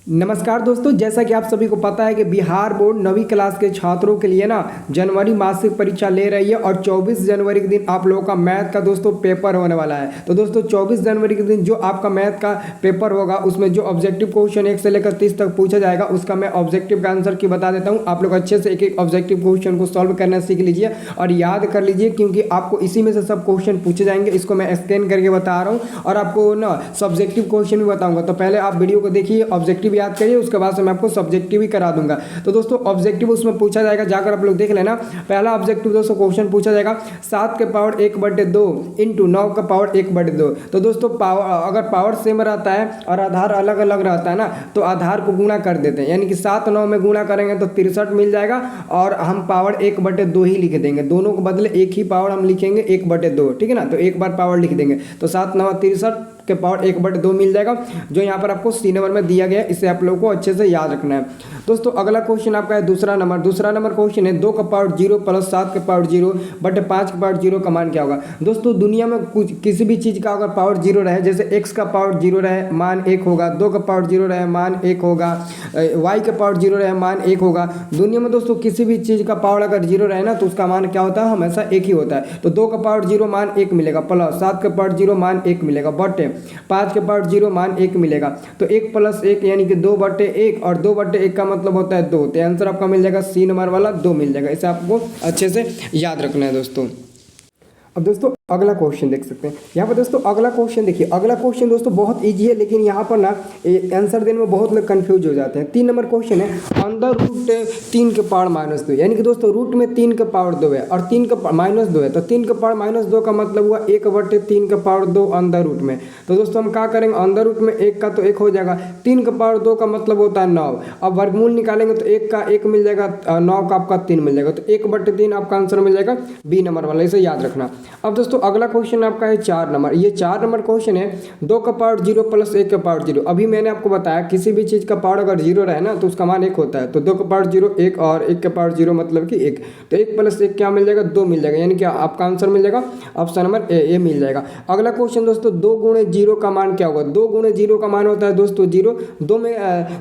नमस्कार दोस्तों, जैसा कि आप सभी को पता है कि बिहार बोर्ड 9वीं क्लास के छात्रों के लिए ना जनवरी मासिक परीक्षा ले रही है और 24 जनवरी के दिन आप लोगों का मैथ का दोस्तों पेपर होने वाला है। तो दोस्तों 24 जनवरी के दिन जो आपका मैथ का पेपर होगा उसमें जो ऑब्जेक्टिव क्वेश्चन 1 से लेकर 30 तक पूछा जाएगा उसका मैं ऑब्जेक्टिव का आंसर की बता देता हूँ। आप लोग अच्छे से एक एक ऑब्जेक्टिव क्वेश्चन को सॉल्व करना सीख लीजिए और याद कर लीजिए, क्योंकि आपको इसी में से सब क्वेश्चन पूछे जाएंगे। इसको मैं स्कैन करके बता रहा हूँ और आपको ना सब्जेक्टिव क्वेश्चन भी बताऊंगा। तो पहले आप वीडियो को देखिए, ऑब्जेक्टिव याद करिए, उसके बाद से मैं आपको सब्जेक्टिव ही करा दूंगा। तो दोस्तों ऑब्जेक्टिव उसमें पूछा जाएगा, जाकर आप लोग देख लेना। पहला ऑब्जेक्टिव दोस्तों क्वेश्चन पूछा जाएगा 7 के पावर 1/2 इंटू 9 का पावर 1/2। तो दोस्तों अगर पावर सेम रहता है और आधार अलग अलग रहता है ना, तो आधार को गुणा कर देते हैं, यानी कि 7 9 में गुणा करेंगे तो 63 मिल जाएगा और हम पावर 1/2 ही लिख देंगे। दोनों को बदले एक ही पावर हम लिखेंगे 1/2, ठीक है ना। तो एक बार पावर लिख देंगे तो 7 9 63 के पावर 1/2 मिल जाएगा, जो यहाँ पर आपको सी नंबर में दिया गया है। इसे आप लोगों को अच्छे से याद रखना है। दोस्तों अगला क्वेश्चन आपका है दूसरा नंबर क्वेश्चन है 2 का पावर 0 प्लस 7 के पावर 0 बटे 5 के पावर 0 का मान क्या होगा। दोस्तों दुनिया में कुछ किसी भी चीज़ का अगर पावर 0 रहे, जैसे x का पावर 0 रहे मान 1 होगा, 2 का पावर 0 रहे मान 1 होगा, y का पावर 0 रहे मान 1 होगा। दुनिया में दोस्तों किसी भी चीज़ का पावर अगर 0 रहे ना तो उसका मान क्या होता है, हमेशा 1 ही होता है। तो 2 का पावर 0 मान 1 मिलेगा, प्लस 7 का पावर 0 मान 1 मिलेगा, बटे 5 के पावर 0 मान 1 मिलेगा। तो 1 + 1 यानी कि 2/1 और 2/1 का मतलब होता है 2। तो आंसर आपका मिल जाएगा सी नंबर वाला 2 मिल जाएगा। इसे आपको अच्छे से याद रखना है दोस्तों। अब दोस्तों अगला क्वेश्चन देख सकते हैं यहाँ पर। दोस्तों अगला क्वेश्चन देखिए, अगला क्वेश्चन दोस्तों बहुत इजी है, लेकिन यहाँ पर ना आंसर देने में बहुत लोग कंफ्यूज हो जाते हैं। 3 नंबर क्वेश्चन है अंदर रूट 3 के पावर -2, यानी कि दोस्तों रूट में 3 के पावर 2 है और 3 का -2 है। तो 3 के पावर -2 का मतलब हुआ 1/3 के पावर 2 अंदर रूट में। तो दोस्तों हम क्या करेंगे, अंदर रूट में 1 का तो 1 हो जाएगा, 3 के पावर 2 का मतलब होता है 9। अब वर्गमूल निकालेंगे तो 1 का 1 मिल जाएगा, 9 का आपका 3 मिल जाएगा। तो 1/3 आपका आंसर मिल जाएगा बी नंबर वाला, इसे याद रखना। अब दोस्तों अगला क्वेश्चन आपका है 4 नंबर। ये 4 नंबर क्वेश्चन है 2 का पावर 0 प्लस 1 का पावर 0। अभी मैंने आपको बताया किसी भी चीज़ का पावर अगर 0 रहे ना तो उसका मान 1 होता है। तो 2 का पावर 0 1 और 1 का पावर 0 मतलब कि 1। तो 1 + 1 क्या मिल जाएगा, 2 मिल जाएगा, यानी कि आपका आंसर मिल जाएगा ऑप्शन नंबर ए मिल जाएगा। अगला क्वेश्चन दोस्तों 2 × 0 का मान क्या होगा। 2 × 0 का मान होता है दोस्तों 0।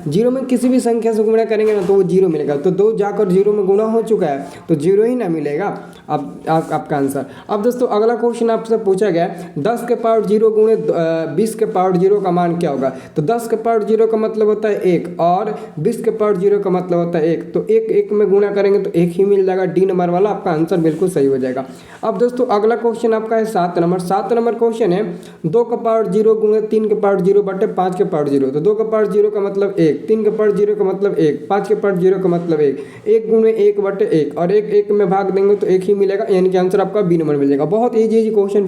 0 में किसी भी संख्या से गुणा करेंगे ना तो वो 0 मिलेगा। तो 2 जाकर 0 में गुणा हो चुका है तो 0 ही ना मिलेगा आपका आंसर। अब दोस्तों अगला क्वेश्चन आपसे पूछा गया 10 के पावर 0 × 20 के पावर 0 का मान क्या होगा। तो 10 के पावर 0 का मतलब होता है 1 और 20 के पावर 0 का मतलब होता है 1। तो 1 में गुणा करेंगे तो 1 ही मिल जाएगा, डी नंबर वाला आपका आंसर बिल्कुल सही हो जाएगा। अब दोस्तों अगला क्वेश्चन आपका है 7 नंबर क्वेश्चन है 2 का पावर 0 × 3 के पावर 0 बटे 5 के पावर 0। तो 2 का पावर 0 का मतलब 1, 3 के पावर 0 का मतलब 1, 5 के पावर 0 का मतलब 1, 1 × 1/1 और 1 में भाग देंगे तो 1 ही मिलेगा, यानी कि आंसर आपका बी नंबर मिल जाएगा। बहुत ईजी क्वेश्चन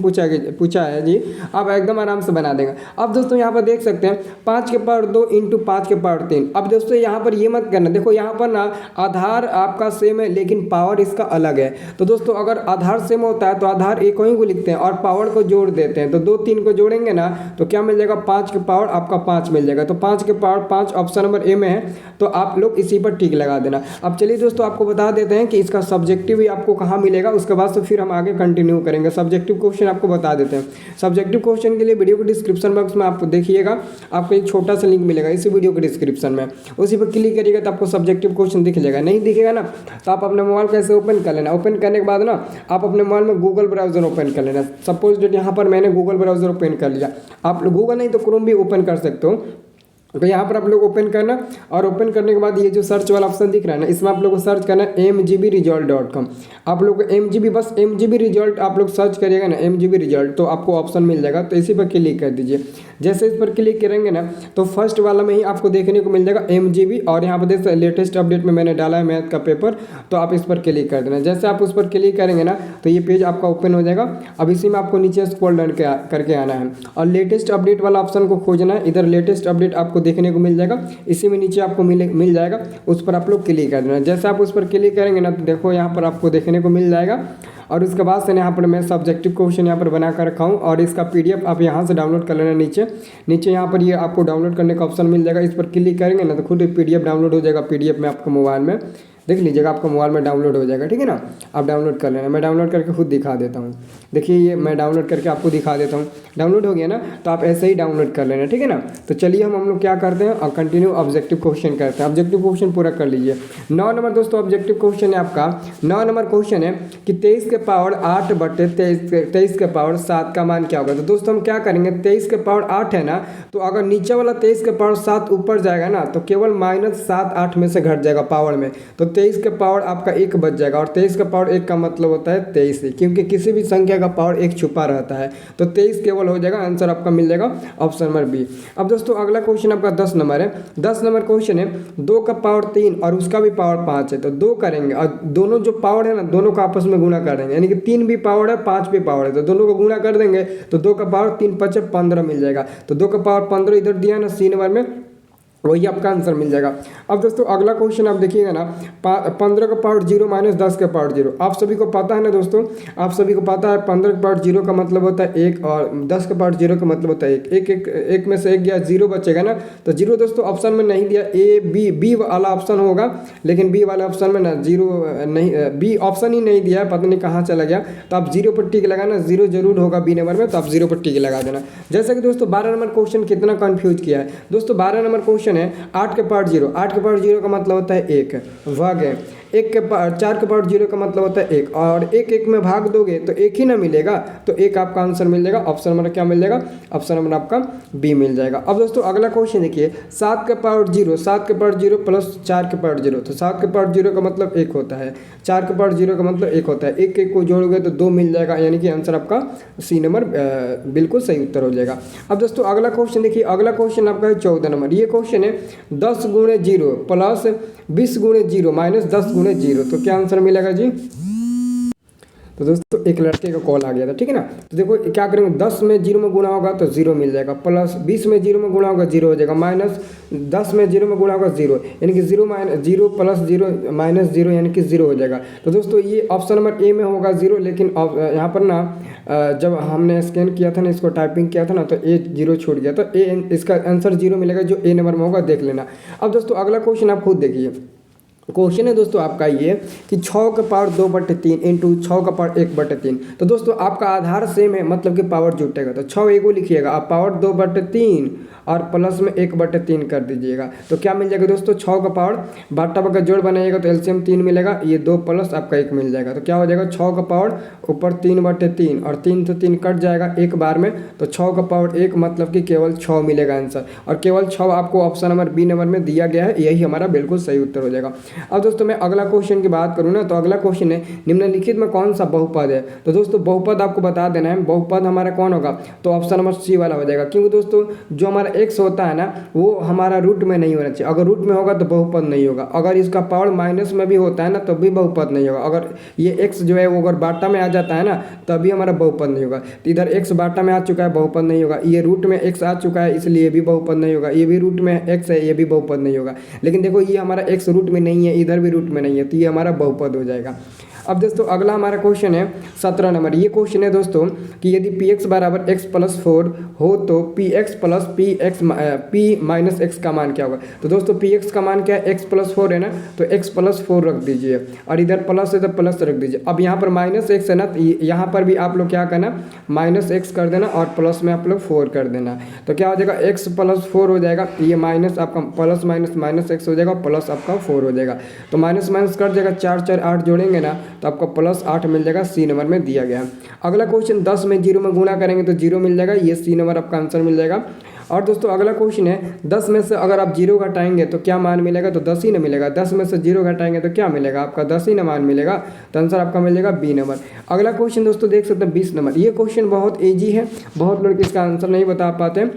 पूछा है जी, आप एकदम आराम से बना देंगे। अब दोस्तों यहाँ पर देख सकते हैं 5 के पावर 2 इंटू 5 के पावर 3। अब दोस्तों यहाँ पर ये मत करना, देखो यहाँ पर ना आधार आपका सेम है लेकिन पावर इसका अलग है। तो दोस्तों अगर आधार सेम होता है तो आधार एक ही को लिखते हैं और पावर को जोड़ देते हैं। तो 2 3 को जोड़ेंगे ना तो क्या मिल जाएगा, 5 के पावर आपका 5 मिल जाएगा। तो 5 के पावर 5 ऑप्शन नंबर ए में है, तो आप लोग इसी पर टिक लगा देना। अब चलिए दोस्तों आपको बता देते हैं कि इसका सब्जेक्टिव ही आपको कहाँ मिलेगा, उसके बाद से फिर हम आगे कंटिन्यू करेंगे। सब्जेक्टिव क्वेश्चन आपको बता देते हैं। सब्जेक्टिव क्वेश्चन के लिए वीडियो के डिस्क्रिप्शन बॉक्स में आपको देखिएगा, आपको एक छोटा सा लिंक मिलेगा इसी वीडियो के डिस्क्रिप्शन में, उसी पर क्लिक करिएगा तो आपको सब्जेक्टिव क्वेश्चन दिख जाएगा। नहीं दिखेगा ना तो आप अपने मोबाइल कैसे ओपन कर लेना, ओपन करने के बाद ना आप अपने मोबाइल में गूगल ब्राउजर ओपन कर लेना। सपोज डेट यहाँ पर मैंने गूगल ब्राउजर ओपन कर लिया, आप गूगल नहीं तो क्रोम भी ओपन कर सकते हो। तो यहाँ पर आप लोग ओपन करना और ओपन करने के बाद ये जो सर्च वाला ऑप्शन दिख रहा है ना, इसमें आप लोग को सर्च करना है mgbresult.com। आप लोग को mgb रिजल्ट आप लोग सर्च करिएगा ना, mgb रिजल्ट, तो आपको ऑप्शन मिल जाएगा। तो इसी पर क्लिक कर दीजिए। जैसे इस पर क्लिक करेंगे ना तो फर्स्ट वाला में ही आपको देखने को मिल जाएगा mgb, और यहाँ पर देख सकते लेटेस्ट अपडेट में मैंने डाला है मैथ का पेपर, तो आप इस पर क्लिक कर देना। जैसे आप उस पर क्लिक करेंगे ना तो ये पेज आपका ओपन हो जाएगा। अब इसी में आपको नीचे स्क्रॉल डाउन करके आना है और लेटेस्ट अपडेट वाला ऑप्शन को खोजना है। इधर लेटेस्ट अपडेट आपको देखने को मिल जाएगा, इसी में नीचे आपको मिल जाएगा, उस पर आप लोग क्लिक कर देना। जैसे आप उस पर क्लिक करेंगे ना तो देखो यहाँ पर आपको देखने को मिल जाएगा। और उसके बाद से यहाँ पर मैं सब्जेक्टिव क्वेश्चन यहाँ पर बना कर रखा हूँ और इसका PDF आप यहाँ से डाउनलोड कर लेना। नीचे यहाँ पर ये आपको डाउनलोड करने का ऑप्शन मिल जाएगा, इस पर क्लिक करेंगे ना तो खुद PDF डाउनलोड हो जाएगा PDF में आपके मोबाइल में। देख लीजिएगा, आपका मोबाइल में डाउनलोड हो जाएगा, ठीक है ना। आप डाउनलोड कर लेना, मैं डाउनलोड करके खुद दिखा देता हूँ। देखिए ये मैं डाउनलोड करके आपको दिखा देता हूँ। डाउनलोड हो गया ना, तो आप ऐसे ही डाउनलोड कर लेना, ठीक है ना। तो चलिए हम लोग क्या करते हैं और कंटिन्यू ऑब्जेक्टिव क्वेश्चन करते हैं। ऑब्जेक्टिव क्वेश्चन पूरा कर लीजिए। 9 नंबर दोस्तों ऑब्जेक्टिव क्वेश्चन है आपका। 9 नंबर क्वेश्चन है कि 23 के पावर 8 बटे 23 के पावर 7 का मान क्या होगा। तो दोस्तों हम क्या करेंगे, 23 के पावर 8 है ना, तो अगर नीचे वाला 23 के पावर 7 ऊपर जाएगा ना, तो केवल -7 8 में से घट जाएगा पावर में, तो 23 के पावर आपका 1 बच जाएगा। और 23 का पावर 1 का मतलब होता है 23 ही, क्योंकि किसी भी संख्या का पावर 1 छुपा रहता है। तो 23 केवल हो जाएगा, आंसर आपका मिल जाएगा ऑप्शन नंबर बी। अब दोस्तों अगला क्वेश्चन आपका 10 नंबर है। 10 नंबर क्वेश्चन है 2 का पावर 3 और उसका भी पावर 5 है। तो 2 करेंगे और दोनों जो पावर है ना, दोनों का आपस में गुणा कर देंगे, यानी कि 3 भी पावर है 5 भी पावर है, तो दोनों को गुणा कर देंगे तो 2 का पावर 3 5 15 मिल जाएगा। तो 2 का पावर 15 इधर दिया ना सी नंबर में, वही आपका आंसर मिल जाएगा। अब दोस्तों अगला क्वेश्चन आप देखिएगा ना, 15 का पावर 0 माइनस 10 का पावर 0। आप सभी को पता है ना दोस्तों, आप सभी को पता है 15 का पावर 0 का मतलब होता है 1 और 10 का पावर 0 का मतलब होता है 1। एक में से 1 गया 0 बचेगा ना, तो 0 दोस्तों ऑप्शन में नहीं दिया, ए बी वाला ऑप्शन होगा, लेकिन बी वाला ऑप्शन में ना 0 नहीं, बी ऑप्शन ही नहीं दिया, पता नहीं कहाँ चला गया। तो आप 0 पर टिक लगाना, 0 जरूर होगा बी नंबर में, तो आप 0 पर टिक लगा देना। जैसा कि दोस्तों 12 नंबर क्वेश्चन कितना कन्फ्यूज किया है दोस्तों। 12 नंबर क्वेश्चन है 8 के पावर 0। 8 के पावर 0 का मतलब होता है 1 भाग है 1 के पावर 4 के पावर 0 का मतलब होता है 1, और 1 में भाग दोगे तो 1 ही ना मिलेगा, तो 1 आपका आंसर मिल जाएगा। ऑप्शन नंबर क्या मिल जाएगा, ऑप्शन नंबर आपका बी मिल जाएगा। अब दोस्तों अगला क्वेश्चन देखिए 7 के पावर 0, 7 के पावर 0 प्लस 4 के पावर 0। तो 7 के पावर 0 का मतलब 1 होता है, 4 के पावर 0 का मतलब 1 होता है, 1 को जोड़ोगे तो 2 मिल जाएगा, यानी कि आंसर आपका सी नंबर बिल्कुल सही उत्तर हो जाएगा। अब दोस्तों अगला क्वेश्चन देखिए, अगला क्वेश्चन आपका है 14 नंबर। ये क्वेश्चन है 10 गुणे 0 प्लस 20 गुणे 0 माइनस 10 गुणे 0। तो क्या आंसर मिलेगा जी। तो दोस्तों एक लड़के का कॉल आ गया था, ठीक है ना। तो देखो क्या करेंगे, 10 में 0 में गुणा होगा तो 0 मिल जाएगा, प्लस 20 में 0 में गुणा होगा 0 हो जाएगा, माइनस 10 में 0 में गुणा होगा 0, यानी कि 0 प्लस 0 माइनस 0 यानी कि 0 हो जाएगा। तो दोस्तों ये ऑप्शन नंबर ए में होगा 0, लेकिन यहाँ पर ना जब हमने स्कैन किया था ना, इसको टाइपिंग किया था ना, तो ए 0 छूट गया, तो ए इसका आंसर 0 मिलेगा, जो ए नंबर में होगा देख लेना। अब दोस्तों अगला क्वेश्चन आप खुद देखिए। क्वेश्चन है दोस्तों आपका ये कि 6 का पावर 2/3 इंटू 6 का पावर 1/3। तो दोस्तों आपका आधार सेम है, मतलब कि पावर जुटेगा, तो 6 एगो लिखिएगा, आप पावर 2/3 और प्लस में 1/3 कर दीजिएगा, तो क्या मिल जाएगा दोस्तों, 6 का पावर बाटा का जोड़ बनाइएगा तो एलसीएम 3 मिलेगा, ये 2 प्लस आपका 1 मिल जाएगा, तो क्या हो जाएगा 6 का पावर ऊपर 3/3 और 3 से 3 कट जाएगा एक बार में, तो 6 का पावर 1 मतलब कि केवल 6 मिलेगा आंसर, और केवल 6 आपको ऑप्शन नंबर बी नंबर में दिया गया है, यही हमारा बिल्कुल सही उत्तर हो जाएगा। अब दोस्तों मैं अगला क्वेश्चन की बात करूँ ना, तो अगला क्वेश्चन है निम्नलिखित में कौन सा बहुपद है। तो दोस्तों बहुपद आपको बता देना है, बहुपद हमारा कौन होगा, तो ऑप्शन नंबर सी वाला हो जाएगा, क्योंकि दोस्तों जो हमारा एक्स होता है ना, वो हमारा रूट में नहीं होना चाहिए, अगर रूट में होगा तो बहुपद नहीं होगा, अगर इसका पावर माइनस में भी होता है ना तो भी बहुपद नहीं होगा, अगर ये एक्स जो है वो अगर बाटा में आ जाता है ना तभी हमारा बहुपद नहीं होगा। तो इधर एक्स बाटा में आ चुका है, बहुपद नहीं होगा, ये रूट में एक्स आ चुका है इसलिए भी बहुपद नहीं होगा, ये भी रूट में एक्स है ये भी बहुपद नहीं होगा, लेकिन देखो ये हमारा एक्स रूट में नहीं है, इधर भी रूट में नहीं है, तो ये हमारा बहुपद हो जाएगा। अब दोस्तों अगला हमारा क्वेश्चन है 17 नंबर। ये क्वेश्चन है दोस्तों कि यदि px बराबर x प्लस 4 हो तो px plus p minus x का मान क्या होगा। तो दोस्तों px का मान क्या है, x प्लस 4 है ना, तो x प्लस 4 रख दीजिए, और इधर प्लस है तो प्लस रख दीजिए। अब यहाँ पर माइनस x है ना, तो यहाँ पर भी आप लोग क्या करना, माइनस x कर देना और प्लस में आप लोग 4 कर देना, तो क्या हो जाएगा x प्लस 4 हो जाएगा, ये माइनस आपका प्लस माइनस माइनस x हो जाएगा, प्लस आपका 4 हो जाएगा, तो माइनस माइनस कर जाएगा, 4 4 8 जोड़ेंगे ना तो आपका प्लस 8 मिल जाएगा, सी नंबर में दिया गया है। अगला क्वेश्चन 10 में 0 में गुणा करेंगे तो 0 मिल जाएगा, ये सी नंबर आपका आंसर मिल जाएगा। और दोस्तों अगला क्वेश्चन है 10 में से अगर आप 0 घटाएंगे तो क्या मान मिलेगा, तो 10 ही ना मिलेगा, 10 में से 0 घटाएंगे तो क्या मिलेगा, आपका 10 ही ना मान मिलेगा, तो आंसर आपका मिल जाएगा बी नंबर। अगला क्वेश्चन दोस्तों देख सकते हैं 20 नंबर। ये क्वेश्चन बहुत ईजी है, बहुत लोग इसका आंसर नहीं बता पाते।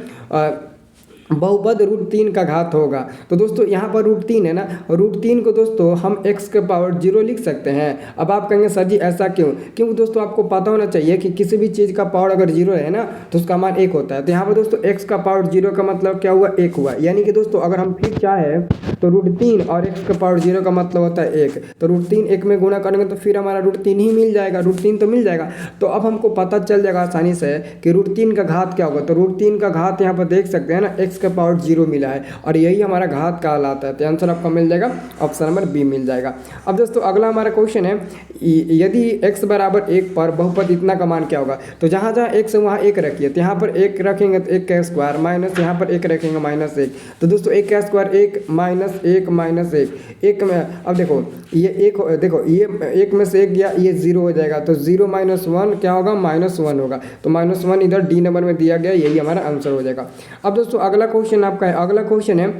बहुपद √3 का घात होगा। तो दोस्तों यहाँ पर √3 है ना, √3 को दोस्तों हम x के पावर 0 लिख सकते हैं। अब आप कहेंगे सर जी ऐसा क्यों, क्योंकि दोस्तों आपको पता होना चाहिए कि किसी भी चीज़ का पावर अगर 0 है ना तो उसका मान 1 होता है। तो यहाँ पर दोस्तों x का पावर 0 का मतलब क्या हुआ, 1 हुआ, यानी कि दोस्तों अगर हम फिर चाहे तो √3 और x का पावर 0 का मतलब होता है 1, तो √3 1 में गुणा करेंगे तो फिर हमारा √3 ही मिल जाएगा, √3 तो मिल जाएगा। तो अब हमको पता चल जाएगा आसानी से कि √3 का घात क्या होगा। तो √3 का घात यहाँ पर देख सकते हैं ना, x का पावर 0 मिला है और यही हमारा घात कहलाता है। तो आंसर आपका मिल जाएगा ऑप्शन नंबर बी मिल जाएगा। अब दोस्तों अगला हमारा क्वेश्चन है, यदि x बराबर 1 पर बहुपद इतना का मान क्या होगा। तो जहाँ जहाँ x है वहाँ 1 रखिए, तो यहाँ पर 1 रखेंगे तो 1 का स्क्वायर माइनस यहाँ पर 1 रखेंगे माइनस 1, तो दोस्तों 1 का स्क्वायर 1 माइनस 1 माइनस 1 में अब देखो ये 1 देखो ये 1 में से 1 गया, ये 0 हो जाएगा, तो 0 माइनस 1 क्या होगा -1 होगा, तो -1 इधर डी नंबर में दिया गया, यही हमारा आंसर हो जाएगा। अब दोस्तों अगला क्वेश्चन आपका है, अगला क्वेश्चन है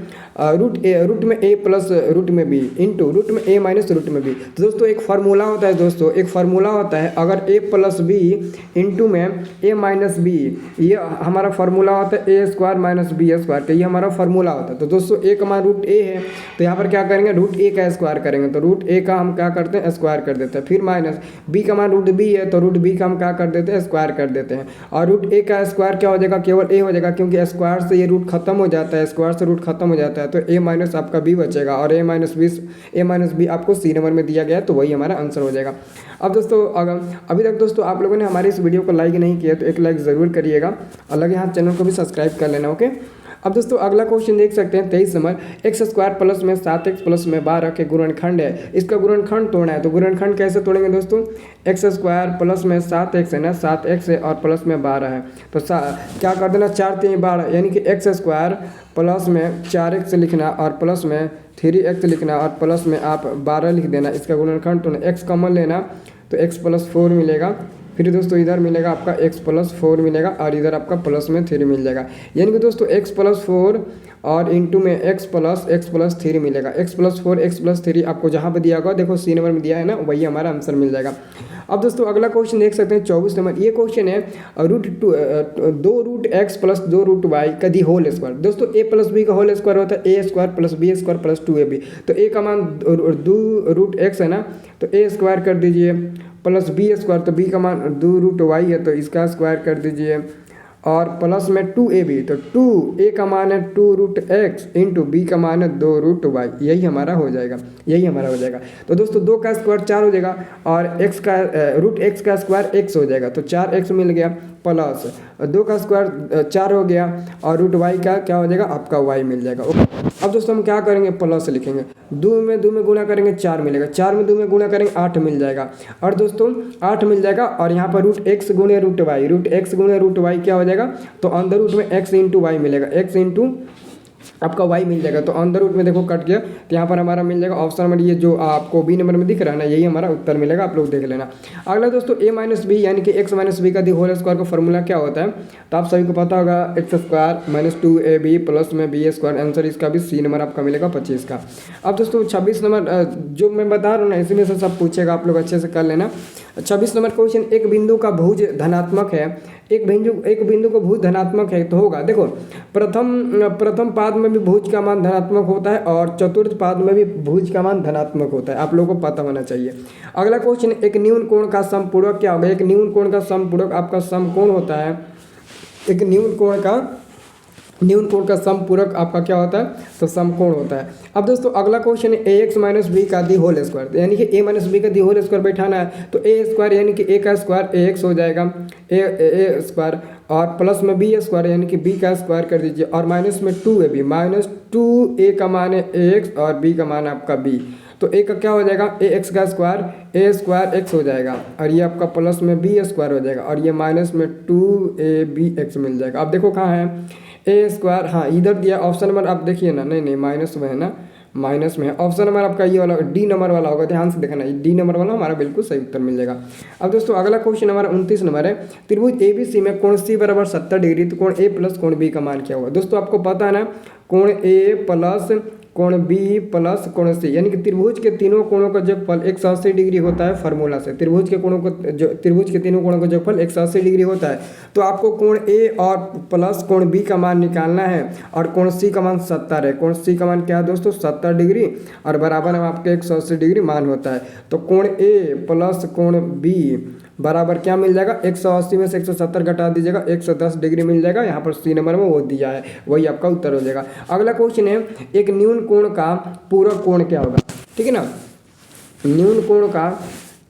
रूट में a प्लस रूट में b इंटू रूट में a माइनस रूट में b। तो दोस्तों एक फार्मूला होता है दोस्तों, एक फार्मूला होता है, अगर a प्लस b इंटू में a माइनस b, ये हमारा फार्मूला होता है a square minus b square का, ये हमारा फार्मूला होता है। तो दोस्तों a का मान रूट a है, तो यहाँ पर क्या करेंगे रूट a का स्क्वायर करेंगे, तो रूट a का हम क्या करते हैं स्क्वायर कर देते हैं, फिर माइनस b का मान रूट b है, तो रूट b का हम क्या कर देते हैं स्क्वायर कर देते हैं, और रूट a का स्क्वायर क्या हो जाएगा केवल a हो जाएगा, क्योंकि स्क्वायर से ये रूट खत्म हो जाता है, स्क्वायर से रूट खत्म हो जाता है, तो a माइनस आपका b बचेगा, और a माइनस b आपको सी नंबर में दिया गया है, तो वही हमारा आंसर हो जाएगा। अब दोस्तों अगर अभी तक दोस्तों आप लोगों ने हमारे इस वीडियो को लाइक नहीं किया तो एक लाइक ज़रूर करिएगा, और लगे हाथ चैनल को भी सब्सक्राइब कर लेना। ओके, अब दोस्तों अगला क्वेश्चन देख सकते हैं 23 नंबर, एक्स स्क्वायर प्लस में 7x प्लस में 12 के गुणनखंड है, इसका गुणनखंड तोड़ना है। तो गुणनखंड कैसे तोड़ेंगे दोस्तों, एक्स स्क्वायर प्लस में 7x है ना, 7x है और प्लस में 12 है, तो क्या कर देना 4 3 12, यानी कि एक्स स्क्वायर प्लस में 4x लिखना और प्लस में 3x लिखना और प्लस में आप 12 लिख देना, इसका गुणनखंड तोड़ना, x कॉमन लेना तो x प्लस 4 मिलेगा, फिर दोस्तों इधर मिलेगा आपका x प्लस 4 मिलेगा और इधर आपका प्लस में 3 मिल जाएगा, यानी कि दोस्तों x प्लस 4 और इंटू में x प्लस 3 मिलेगा, x प्लस 4 x प्लस 3 आपको जहाँ पे दिया होगा देखो सी नंबर में दिया है ना, वही हमारा आंसर मिल जाएगा। अब दोस्तों अगला क्वेश्चन देख सकते हैं 24 नंबर, ये क्वेश्चन है दो root x plus 2 root y का दी होल स्क्वायर। दोस्तों a प्लस बी का होल स्क्वायर होता है a square plus b square plus 2ab, तो a का मान 2 रूट एक्स है ना, तो a स्क्वायर कर दीजिए प्लस बी स्क्वायर, तो b का मान 2 रूट वाई है, तो इसका स्क्वायर कर दीजिए, और प्लस में 2ab, तो 2a का मान है 2 रूट एक्स इंटू बी का मान है 2 रूट वाई, यही हमारा हो जाएगा, यही हमारा हो जाएगा। तो दोस्तों 2 का स्क्वायर 4 हो जाएगा और x का रूट एक्स का स्क्वायर x हो जाएगा, तो 4x मिल गया, प्लस 2 का स्क्वायर 4 हो गया और रूट वाई का क्या हो जाएगा आपका y मिल जाएगा। ओके, अब दोस्तों हम क्या करेंगे प्लस लिखेंगे, 2 में 2 में गुणा करेंगे 4 मिलेगा, 4 में 2 में गुणा करेंगे 8 मिल जाएगा, और दोस्तों 8 मिल जाएगा, और यहाँ पर रूट एक्स गुणे रूट वाई क्या हो जाएगा, तो अंदर रूट में x इंटू वाई मिलेगा, x इंटू आपका y मिल जाएगा, तो अंदर रूट में देखो कट गया, तो यहाँ पर हमारा मिल जाएगा ऑप्शन नंबर ये जो आपको बी नंबर में दिख रहा है ना, यही हमारा उत्तर मिलेगा, आप लोग देख लेना। अगला दोस्तों a माइनस बी यानी कि x माइनस बी का दी होल स्क्वायर का फॉर्मूला क्या होता है, तो आप सभी को पता होगा x square minus 2ab plus में बी स्क्वायर, आंसर इसका भी सी नंबर आपका मिलेगा 25 का। अब दोस्तों 26 नंबर जो मैं बता रहा हूँ ना, इसी में से सब पूछेगा, आप लोग अच्छे से कर लेना। 26 नंबर क्वेश्चन, एक बिंदु का भुज धनात्मक है, एक बिंदु को भुज धनात्मक है तो होगा, देखो प्रथम पाद में भी भुज का मान धनात्मक होता है और चतुर्थ पाद में भी भुज का मान धनात्मक होता है, आप लोगों को पता होना चाहिए। अगला क्वेश्चन, एक न्यून कोण का समपूरक क्या होगा, एक न्यून कोण का समपूरक आपका समकोण होता है, एक न्यून कोण का समपूरक आपका क्या होता है, तो समकोण होता है। अब दोस्तों अगला क्वेश्चन है ax माइनस बी का दी होल स्क्वायर, यानी कि a माइनस बी का दी होल स्क्वायर बैठाना है, तो a स्क्वायर यानी कि a का स्क्वायर ax हो जाएगा, a स्क्वायर और प्लस में b स्क्वायर यानी कि b का स्क्वायर कर दीजिए, और माइनस में 2ab, माइनस 2a का मान है ax और b का मान आपका b, तो a का क्या हो जाएगा ax का स्क्वायर x हो जाएगा, और ये आपका प्लस में b स्क्वायर हो जाएगा, और ये माइनस में 2abx मिल जाएगा। अब देखो कहाँ है ए स्क्वायर, हाँ इधर दिया ऑप्शन नंबर, आप देखिए ना, नहीं माइनस में है ना, माइनस में है ऑप्शन नंबर आपका ये वाला डी नंबर वाला होगा, ध्यान से देखना, डी नंबर वाला हमारा बिल्कुल सही उत्तर मिल जाएगा। अब दोस्तों अगला क्वेश्चन हमारा 29 नंबर है, त्रिभुज ABC में कोण C बराबर 70 डिग्री, तो कोण A प्लस कोण B का मान क्या होगा। दोस्तों आपको पता है ना, कोण A प्लस कोण B प्लस कोण C, यानी कि त्रिभुज के तीनों कोणों का योगफल 180 डिग्री होता है फार्मूला से, त्रिभुज के तीनों कोणों का योगफल 180 डिग्री होता है, तो आपको कोण A और प्लस कोण B का मान निकालना है, और कोण C का मान 70 है, कोण C का मान क्या है दोस्तों 70 डिग्री, और बराबर में आपके 180 डिग्री मान होता है, तो कोण A प्लस कोण B बराबर क्या मिल जाएगा, 180 में से 170 घटा दीजिएगा, 110 डिग्री मिल जाएगा, यहाँ पर सी नंबर में वो दिया है, वही आपका उत्तर हो जाएगा। अगला क्वेश्चन है, एक न्यून कोण का पूरक कोण क्या होगा, ठीक है ना, न्यून कोण का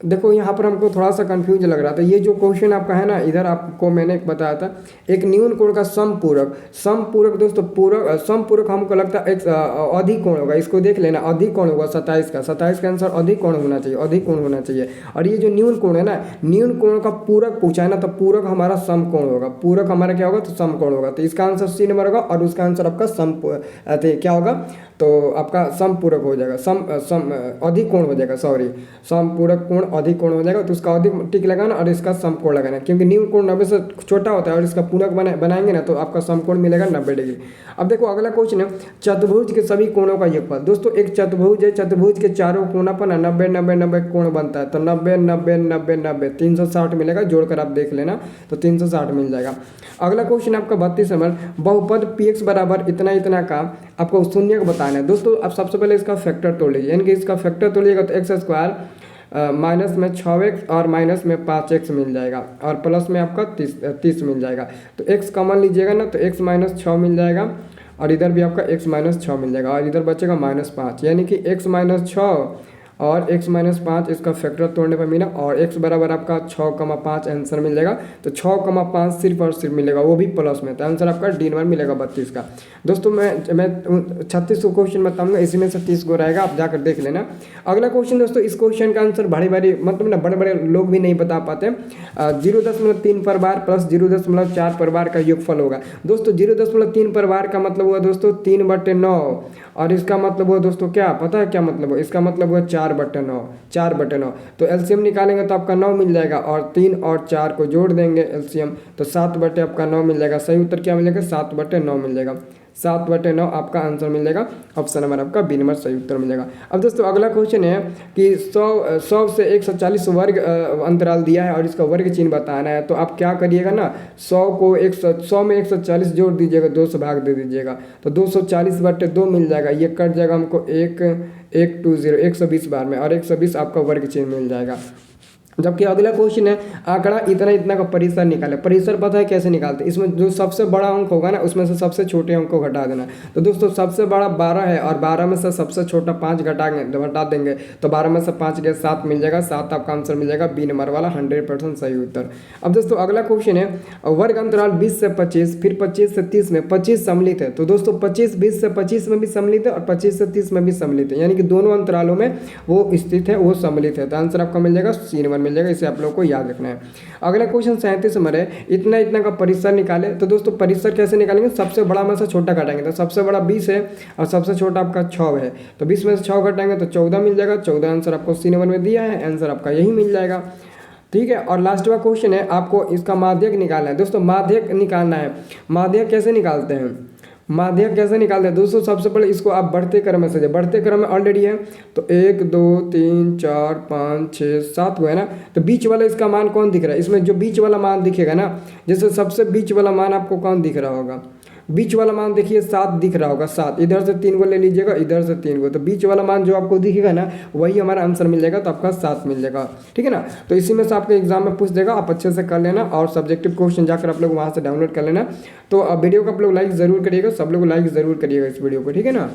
देखो यहाँ पर हमको थोड़ा सा कंफ्यूज लग रहा था। ये जो क्वेश्चन आपका है ना, इधर आपको मैंने बताया था एक न्यून कोण का समपूरक। समपूरक दोस्तों, पूरक समपूरक हमको लगता है एक अधिक कोण होगा। इसको देख लेना, अधिक कोण होगा 27 का। 27 का आंसर अधिक कोण होना चाहिए, अधिक कोण होना चाहिए। और ये जो न्यून कोण है ना, न्यून कोण का पूरक पूछा है ना, तो पूरक हमारा समकोण होगा। पूरक हमारा क्या होगा, तो समकोण होगा। तो इसका आंसर सी नंबर होगा और उसका आंसर आपका क्या होगा, तो आपका समपूरक हो जाएगा। अधिक कोण हो जाएगा, सॉरी, समपूरक कोण अधिक कोण हो जाएगा। तो उसका अधिक टिक लगाना और इसका समकोण लगाना, क्योंकि न्यून कोण 90 से छोटा होता है और इसका पूरक बनाएंगे ना, तो आपका समकोण मिलेगा 90 डिग्री। अब देखो अगला क्वेश्चन है, चतुर्भुज के सभी कोणों का योगफल। दोस्तों एक चतुर्भुज है, चतुर्भुज के चारों कोना पर 90 90 90 कोण बनता है। तो 90 90 90 90 360 मिलेगा, जोड़कर आप देख लेना, तो 360 मिल जाएगा। अगला क्वेश्चन आपका 32 नंबर, बहुपद px बराबर इतना इतना का आपको शून्य को बताना है। दोस्तों आप सबसे पहले इसका फैक्टर तोड़ लीजिए, यानी कि इसका फैक्टर तोड़िएगा तो एक्स स्क्वायर माइनस में 6x और माइनस में 5x मिल जाएगा और प्लस में आपका 30 मिल जाएगा। तो x कॉमन लीजिएगा ना, तो x माइनस 6 मिल जाएगा और इधर भी आपका x माइनस 6 मिल जाएगा और इधर बचेगा -5, यानी कि x माइनस 6 और x माइनस 5 इसका फैक्टर तोड़ने पर मिला और x बराबर आपका 6,5 आंसर मिल जाएगा। तो 6,5 सिर्फ और सिर्फ मिलेगा, वो भी प्लस में। तो आंसर आपका डी नंबर मिलेगा 32 का। दोस्तों मैं 36 को क्वेश्चन बताऊंगा, इसी में से 30 को रहेगा, आप जाकर देख लेना। अगला क्वेश्चन दोस्तों, इस क्वेश्चन का आंसर मतलब ना बड़े बड़े लोग भी नहीं बता पाते। 0.3 पर बार प्लस 0.4 पर बार का योगफल होगा। दोस्तों 0.3 पर बार का मतलब हुआ दोस्तों 3/9 और इसका मतलब हुआ दोस्तों क्या पता है क्या मतलब हुआ, इसका मतलब हुआ 4/9, 4/9। तो एलसीएम निकालेंगे तो आपका 9 मिल जाएगा और 3 और 4 को जोड़ देंगे एलसीएम, तो 7/9 मिल जाएगा। सही उत्तर क्या मिलेगा, 7/9 मिल जाएगा। 7/9 आपका आंसर मिल जाएगा। ऑप्शन नंबर आपका बी नंबर सही उत्तर मिल जाएगा। अब दोस्तों अगला क्वेश्चन है कि 100 से 140 वर्ग अंतराल दिया है और इसका वर्ग चिन्ह बताना है। तो आप क्या करिएगा ना, 100 में 140 जोड़ दीजिएगा, 2 से भाग दे दीजिएगा, तो 240/2 मिल जाएगा। ये कट जाएगा हमको 120 बार में और 120 आपका वर्ग चिन्ह मिल जाएगा। जबकि अगला क्वेश्चन है आंकड़ा इतना इतना का परिसर निकाले। परिसर पता है कैसे निकालते हैं, इसमें जो सबसे बड़ा अंक होगा ना उसमें से सबसे छोटे अंक को घटा देना। तो दोस्तों सबसे बड़ा 12 है और 12 में से सबसे छोटा 5 घटा देंगे, तो 12 में से 5 गए 7 मिल जाएगा। 7 आपका आंसर मिल जाएगा, बी नंबर वाला 100% सही उत्तर। अब दोस्तों अगला क्वेश्चन है वर्ग अंतराल 20 से 25 फिर 25 से 30 में 25 सम्मिलित है। तो दोस्तों 25 20 से 25 में भी सम्मिलित है और 25 से 30 में भी सम्मिलित है, यानी कि दोनों अंतरालों में वो स्थित है, वो सम्मिलित है। तो आंसर आपका मिल जाएगा सी नंबर मिल जाएगा, इसे आप लोगों को याद रखना है। अगला क्वेश्चन 37 नंबर है, इतना इतना का परिसर निकाले। तो दोस्तों परिसर कैसे निकालेंगे, सबसे बड़ा में से छोटा घटाएंगे। तो सबसे बड़ा 20 है और सबसे छोटा आपका 6 है, तो 20 में से 6 घटाएंगे तो 14 मिल जाएगा। 14 आंसर आपको सी नंबर में दिया है, आंसर आपका यही मिल जाएगा। ठीक है, और लास्ट वाला क्वेश्चन है आपको इसका माध्यक निकालना है। दोस्तों माध्यक निकालना है, माध्यक कैसे निकालते हैं, माध्यक कैसे निकालते हैं दोस्तों, सबसे पहले इसको आप बढ़ते क्रम में सजे, बढ़ते क्रम में ऑलरेडी है, तो 1 2 3 4 5 6 7 को है ना। तो बीच वाला इसका मान कौन दिख रहा है, इसमें जो बीच वाला मान दिखेगा ना, जैसे सबसे बीच वाला मान आपको कौन दिख रहा होगा, बीच वाला मान देखिए 7 दिख रहा होगा। 7 इधर से 3 को ले लीजिएगा, इधर से 3 को, तो बीच वाला मान जो आपको दिखेगा ना वही हमारा आंसर मिल जाएगा, तो आपका 7 मिल जाएगा। ठीक है ना, तो इसी में से आपके एग्जाम में पूछ देगा, आप अच्छे से कर लेना और सब्जेक्टिव क्वेश्चन जाकर आप लोग वहाँ से डाउनलोड कर लेना। तो वीडियो को आप लोग लाइक ज़रूर करिएगा, सब लोग लाइक ज़रूर करिएगा इस वीडियो को, ठीक है ना।